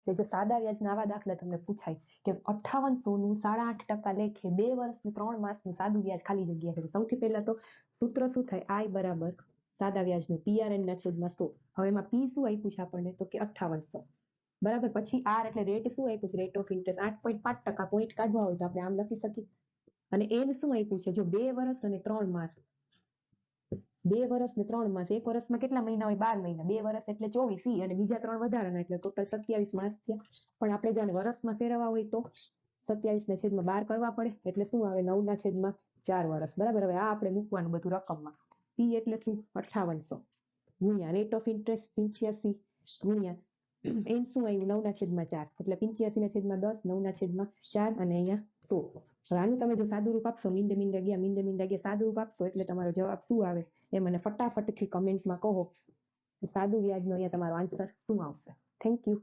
જો સાદા વ્યાજના આવા દાખલા તમને પૂછાય કે 5800 નું 8.5% લેખે 2 વર્ષ ને 3 માસનું સાદું વ્યાજ ખાલી જગ્યા છે. સૌથી પહેલા તો સૂત્ર શું થાય? I બરાબર સાદા વ્યાજનું PRN ના છેદમાં 100. હવે એમાં P શું આપ્યું છે આપણને? તો કે 5800. બરાબર. પછી R એટલે રેટ શું આપ્યું છે? Rate of interest 8.5%. પોઈન્ટ કાઢવા હોય તો આપણે આમ લખી શકીએ. અને N શું આપ્યું છે? જો 2 વર્ષ અને 3 માસ. 2 વર્ષ ને 3 માસ. એક વર્ષમાં કેટલા મહિના હોય? 12 મહિના. 2 વર્ષ એટલે 24 અને બીજા 3 વધારાના એટલે ટોટલ 27 માસ થયા. પણ આપણે જો વર્ષમાં ફેરવવા હોય તો 27 ના છેદમાં 12 કરવા પડે. એટલે શું આવે? 9 ના છેદમાં 4 વર્ષ. બરાબર. હવે આ આપણે મૂકવાનું બધું રકમમાં. P એટલે શું? 5800 ગુણ્યા રેટ ઓફ ઇન્ટરેસ્ટ 85 ગુણ્યા N શું આવ્યું? 9 ના છેદમાં 4 એટલે 85 ના છેદમાં 10, 9 ના છેદમાં 4 અને અહીંયા 100. હવે આનું તમે જો સાદું રૂપ આપશો, મીંડે ગયા સાદું રૂપ આપશો એટલે તમારો જવાબ શું આવે એ મને ફટાફટથી કમેન્ટમાં કહો. સાદું વ્યાજનો અહીંયા તમારો આન્સર શું આવશે? Thank you.